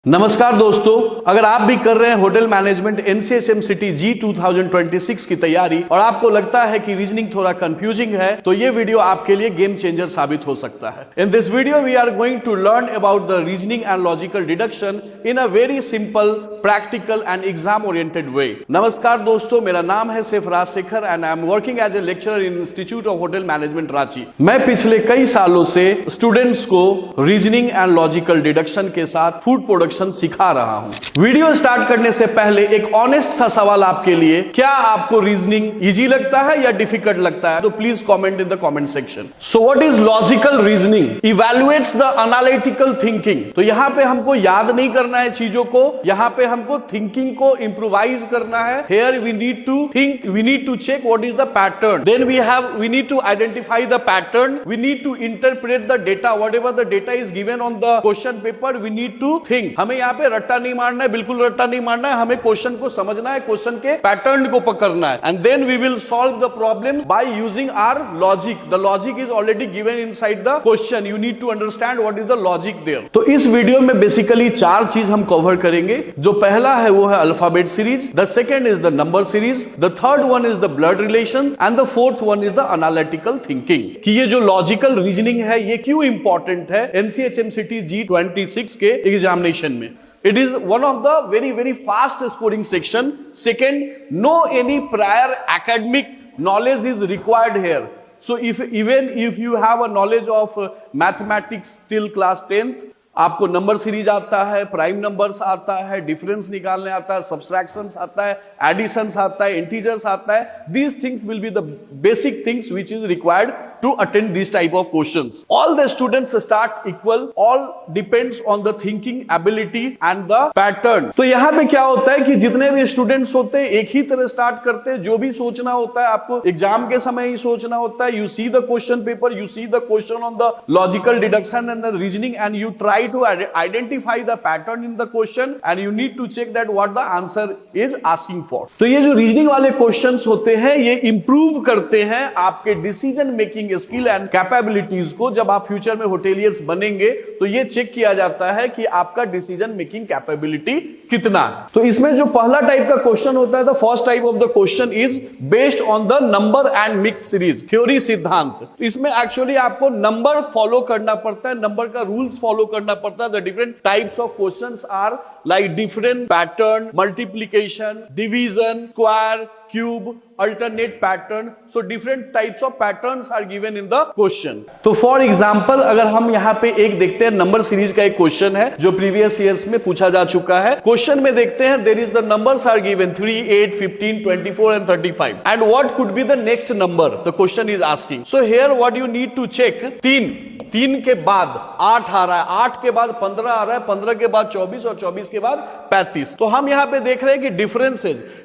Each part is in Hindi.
नमस्कार दोस्तों, अगर आप भी कर रहे हैं होटल मैनेजमेंट NCHMCT G 2026 की तैयारी और आपको लगता है कि रीजनिंग थोड़ा कंफ्यूजिंग है, तो ये वीडियो आपके लिए गेम चेंजर साबित हो सकता है। In this video we are going to learn about the reasoning and logical deduction in a very simple, practical and exam oriented way. नमस्कार दोस्तों, मेरा नाम है Sefraj Shekhar and I am working as a lecturer in institute of hotel management Ranchi. मैं पिछले कई सालों से स्टूडेंट्स को रीजनिंग एंड लॉजिकल डिडक्शन के साथ फूड प्रोडक्शन सिखा रहा हूं। वीडियो स्टार्ट करने से पहले एक ऑनेस्ट सा सवाल आपके लिए, क्या आपको रीजनिंग इजी लगता है या डिफिकल्ट लगता है? तो please comment in the comment section. So what is logical reasoning? Evaluates the analytical thinking. तो यहां पे हमको याद नहीं करना है चीजों को, यहां पे हमको थिंकिंग को इंप्रोवाइज करना है। Here we need to think, we need to check what is the pattern, then we need to identify the pattern, we need to interpret the data, whatever the data is given on the question paper, we need to think. हमें यहाँ पे रट्टा नहीं मारना है, बिल्कुल रट्टा नहीं मारना है, हमें क्वेश्चन को समझना है, क्वेश्चन के पैटर्न को पकड़ना है, and then we will solve the problems by using our logic. The logic is already given inside the question, you need to understand what is the logic there. तो इस वीडियो में बेसिकली चार चीज हम कवर करेंगे। जो पहला है वो है alphabet series, the second is the number series, the third one is the blood relations and the fourth one is the analytical thinking. कि ये जो लॉजिकल रीजनिंग है ये क्यों इंपॉर्टेंट है NCHMCT G26 के एग्जामिनेशन में। It is one of the very fast scoring section. Second, no any prior academic knowledge is required here. So even if you have a knowledge of mathematics till class 10th, आपको नंबर सीरीज आता है, प्राइम नंबर्स आता है, डिफरेंस निकालने आता है, सब्सट्रैक्शंस आता है, एडिशंस आता है, इंटीजर्स आता है। These things will be the basic things which is required to attend this type of questions. All the students start equal, all depends on the thinking ability and the pattern. तो यहाँ पे क्या होता है कि जितने भी स्टूडेंट्स होते हैं एक ही तरह स्टार्ट करते हैं। जो भी सोचना होता है आपको एग्जाम के समय ही सोचना होता है। You see the question paper, you see the question on the logical deduction and the reasoning, and you try to identify the pattern in the question and you need to check that what the answer is asking for. तो ये जो रीजनिंग वाले क्वेश्चंस होते हैं ये इंप्रूव करते हैं आपके decision making skill and capabilities को। जब आप फ्यूचर में होटेलियर्स बनेंगे तो ये चेक किया जाता है कि आपका डिसीजन मेकिंग कैपेबिलिटी कितना है। तो इसमें जो पहला टाइप का क्वेश्चन होता है, the first type of the question is based on the number and mix series theory सिद्धांत। इसमें एक्चुअली आपको नंबर फॉलो करना पड़ता है, नंबर का रूल्स फॉलो करना पड़ता है। The different types of questions are like different pattern, multiplication, division, square, cube, alternate pattern. So different types of patterns are given in the question. तो for example अगर हम यहाँ पे एक देखते हैं, नंबर सीरीज का एक क्वेश्चन है जो प्रीवियस ईयर्स में पूछा जा चुका है। क्वेश्चन में देखते हैं there is the numbers are given 3, 8, 15, 24 and 35 and what could be the next number the question is asking. So here what you need to check, 3 के बाद 8 आ रहा है, 8 के बाद 15 आ रहा है, 15 के बाद 24 और 24 के बाद 35। तो हम यहाँ पे देख रहे हैं कि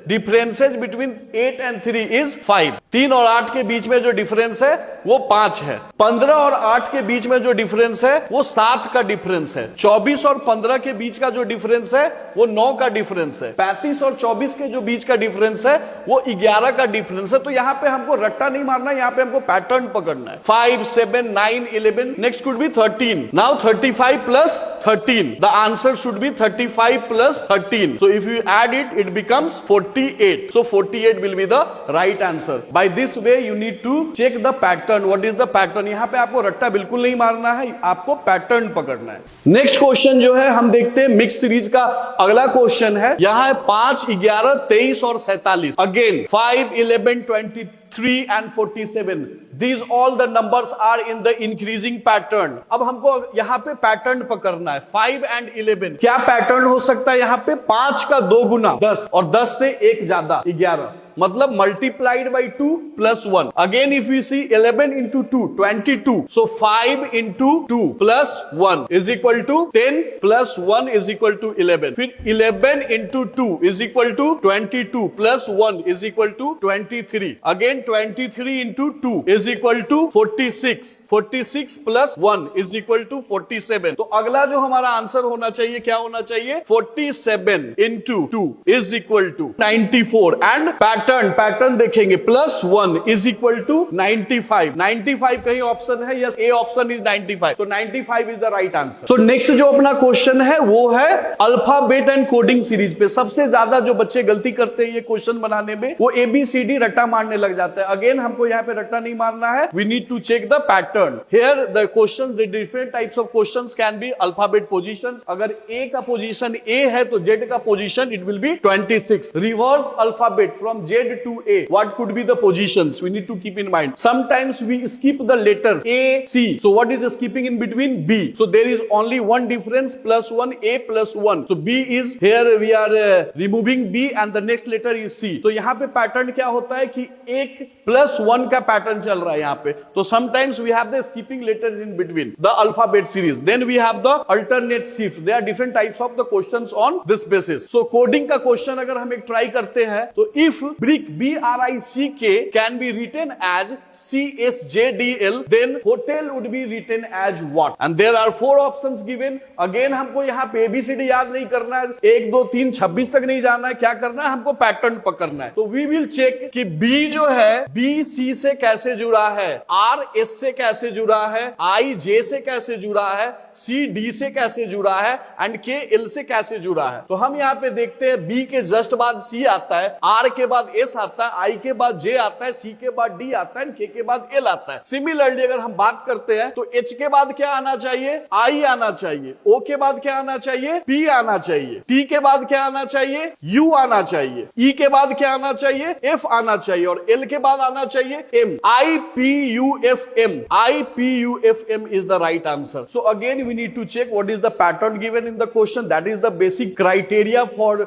डिफरेंसेज बिटवीन 8 एंड 3 इज 5। 3 और 8 के बीच में जो डिफरेंस है वो 5 है। 15 और 8 के बीच में जो डिफरेंस है वो 7 का डिफरेंस है। 24 और 15 के बीच का जो डिफरेंस है वो 9 का डिफरेंस है। 35 और 24 के जो बीच का डिफरेंस है वो 11 का डिफरेंस है। तो यहाँ पे हमको रट्टा नहीं मारना, यहाँ पे हमको पैटर्न पकड़ना है। 5, 7, 9, 11, next could be 13. Now 35 plus 13. The answer should be 35 plus 13. So if you add it, it becomes 48. So 48 will be the right answer. By this way you need to check the pattern. What is the pattern? यहाँ पे आपको रट्टा बिल्कुल नहीं मारना है, आपको पैटर्न पकड़ना है। नेक्स्ट क्वेश्चन जो है हम देखते हैं मिक्स सीरीज का अगला क्वेश्चन है। यहाँ है 5, 11, 23 और 47। Again 5, 11, 23 and 47. These all the numbers are in the increasing pattern. अब हमको यहाँ पे पैटर्न पकड़ना है। 5 and 11 क्या पैटर्न हो सकता है? यहाँ पे 5 का 2 गुना 10 और 10 से 1 ज्यादा 11, मतलब multiplied by 2 plus 1। Again if you see 11 into 2 22, so 5 into 2 plus 1 is equal to 10 plus 1 is equal to 11। फिर 11 into 2 is equal to 22 plus 1 is equal to 23। Again 23 into 2 is equal to 46। 46 plus 1 is equal to 47। तो अगला जो हमारा आंसर होना चाहिए क्या होना चाहिए? 47 into 2 is equal to 94 and pattern pattern देखेंगे, +1 इज इक्वल टू 95। 95 कहीं ऑप्शन है? Yes, A option is 95। So 95 is the right answer. So next जो अपना क्वेश्चन है वो है अल्फाबेट एंड कोडिंग सीरीज पे। सबसे ज्यादा जो बच्चे गलती करते हैं ये क्वेश्चन बनाने में, वो ABCD रट्टा मारने लग जाता है। अगेन हमको यहाँ पे रट्टा नहीं मारना है, we need to check the pattern. Here the question, the different types of questions can be alphabet positions. अगर A का पोजीशन A है तो Z का position it will be 26। Reverse alphabet from Z to A, what could be the positions? We need to keep in mind. Sometimes we skip the letters A, C. So what is the skipping in between? B. So there is only one difference, +1, A +1. So B is here, we are removing B and the next letter is C. तो यहाँ पे पैटर्न क्या होता है कि एक +1 का पैटर्न चल रहा है यहाँ पे। तो sometimes we have the skipping letters in between the alphabet series. Then we have the alternate shift. There are different types of the questions on this basis. So coding का क्वेश्चन अगर हम एक ट्राई करते हैं तो if brick BRICK can be written as CSJDL, then hotel would be written as what? And there are 4 options given. Again हमको यहाँ पे ABCD याद नहीं करना है, 1 2 3 26 तक नहीं जाना है। क्या करना है? हमको पैटर्न पकड़ना है। तो वी विल चेक कि B जो है B C से कैसे जुड़ा है, R S से कैसे जुड़ा है, I J से कैसे जुड़ा है, C D से कैसे जुड़ा है एंड K L से कैसे जुड़ा है। तो हम यहाँ पे देखते हैं B के जस्ट बाद C आता है, R के बाद S आता है, I के बाद J आता है, C के बाद D आता है, K के बाद L आता है। सिमिलरली अगर हम बात करते हैं तो H के बाद क्या आना चाहिए? I आना चाहिए। O के बाद क्या आना चाहिए? P आना चाहिए। T के बाद क्या आना चाहिए? U आना चाहिए। E के बाद क्या आना चाहिए? F आना चाहिए और L के बाद आना चाहिए M। IPUFM, IPUFM is the right answer. So again we need to check what is the pattern given in the question. That is the basic criteria for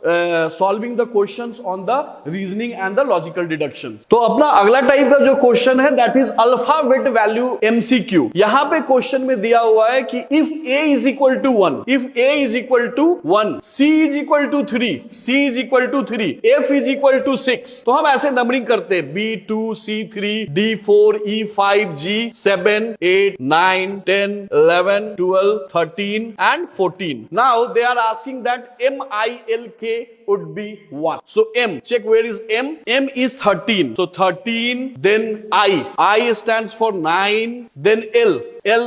solving the questions on the reasoning and the logical deduction. तो अपना अगला टाइप का जो क्वेश्चन है that is alphabet value MCQ. यहाँ पे क्वेश्चन में दिया हुआ है कि if A is equal to 1, if A is equal to 1, C is equal to 3, C is equal to 3, F is equal to 6, तो हम ऐसे नंबरिंग करते हैं B2, C3, D4, E5, G7, 8, 9, 10, 11, 12, 13 and 14. Now they are asking that MILK would be what? So M, check where is M? M is 13. So 13, then I stands for 9, then L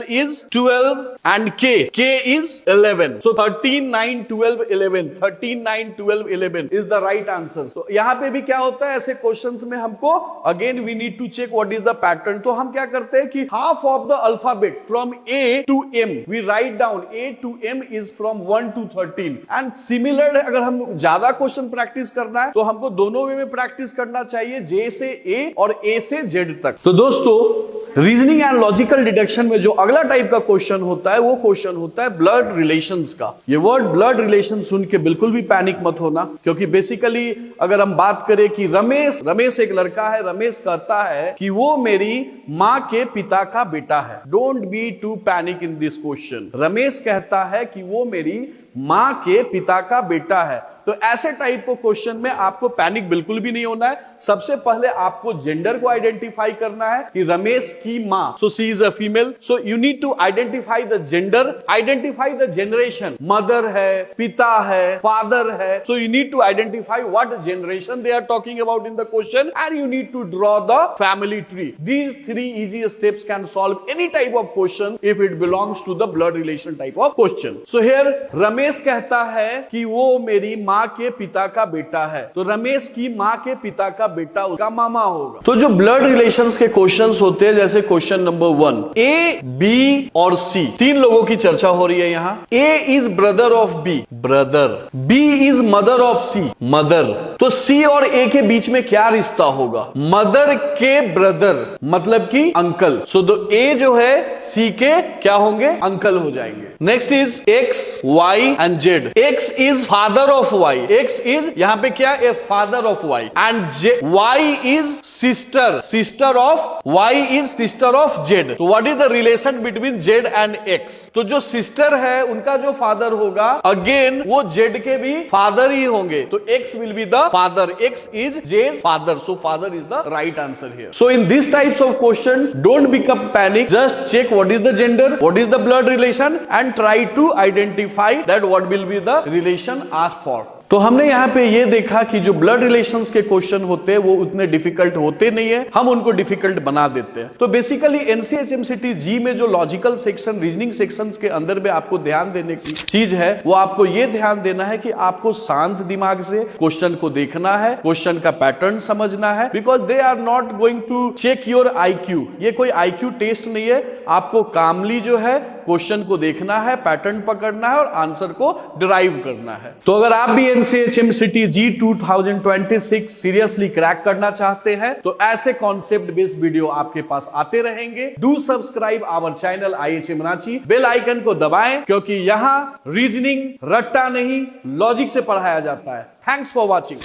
is 12 and K is 11. So 13, 9, 12, 11. 13, 9, 12, 11 is the right answer. So यहाँ पे भी क्या होता है ऐसे क्वेश्चंस में हमको again we need to check what is the pattern. तो हम क्या करते हैं कि half of the alphabet from A to M we write down. A to M is from 1 to 13 and similar अगर हम ज्यादा क्वेश्चन प्रैक्टिस करना है तो हमको दोनों वे में प्रैक्टिस करना चाहिए, J से A और A से Z तक। तो दोस्तों रीजनिंग एंड लॉजिकल डिडक्शन में जो अगला टाइप का क्वेश्चन होता है वो क्वेश्चन होता है ब्लड रिलेशंस का। ये वर्ड ब्लड रिलेशन सुन के बिल्कुल भी पैनिक मत होना, क्योंकि बेसिकली अगर हम बात करें कि रमेश एक लड़का है, रमेश कहता है कि वो मेरी माँ के पिता का बेटा है। Don't be too panic in this question. Ramesh कहता है कि वो मेरी माँ के पिता का बेटा है। तो ऐसे टाइप को क्वेश्चन में आपको पैनिक बिल्कुल भी नहीं होना है। सबसे पहले आपको जेंडर को आइडेंटिफाई करना है कि रमेश की माँ, so she is a female, so you need to identify the gender, identify the generation, mother है, पिता है, फादर है, so you need to identify what generation they are talking about in the question and you need to draw the family tree. These 3 easy steps can solve any type of question if it belongs to the blood relation type of question. So here Ramesh कहता है कि वो मेरी माँ के पिता का बेटा है, तो रमेश की माँ के पिता का बेटा उसका मामा होगा। तो जो ब्लड रिलेशंस के क्वेश्चंस होते हैं, जैसे क्वेश्चन नंबर 1, A, B और C, 3 लोगों की चर्चा हो रही है यहाँ। A is brother of B, brother. B is mother of C, mother. तो C और A के बीच में क्या रिश्ता होगा? मदर के ब्रदर मतलब कि अंकल। सो तो A जो है C के क्या होंगे? अंकल हो जाएंगे। Next is X, Y and Z. X is father of Y. X is यहाँ पे क्या? A father of Y. And Y is sister of Y is sister of Z. तो what is the relation between Z and X? तो जो सिस्टर है उनका जो फादर होगा अगेन वो Z के भी फादर ही होंगे, तो X will be the father. X is J's father. So father is the right answer here. So in these types of question, don't become panic. Just check what is the gender, what is the blood relation and try to identify that what will be the relation asked for. तो हमने यहाँ पे ये देखा कि जो ब्लड रिलेशंस के क्वेश्चन होते हैं वो उतने डिफिकल्ट होते नहीं है, हम उनको डिफिकल्ट बना देते हैं। तो बेसिकली एनसीएचएमसीटी जी में जो लॉजिकल सेक्शन, रीजनिंग सेक्शंस के अंदर में आपको ध्यान देने की चीज है वो आपको ये ध्यान देना है कि आपको शांत दिमाग से क्वेश्चन को देखना है, क्वेश्चन का पैटर्न समझना है, because they are not going to check your IQ. ये कोई आईक्यू टेस्ट नहीं है, आपको कामली जो है क्वेश्चन को देखना है, पैटर्न पकड़ना है और आंसर को डिराइव करना है। तो अगर आप भी एनसीएचएमसीटी जी 2026 सीरियसली क्रैक करना चाहते हैं तो ऐसे कॉन्सेप्ट बेस्ड वीडियो आपके पास आते रहेंगे। Do subscribe our channel IHM Ranchi, bell icon को दबाएं क्योंकि यहां रीजनिंग रट्टा नहीं लॉजिक से पढ़ाया जाता है। Thanks for watching.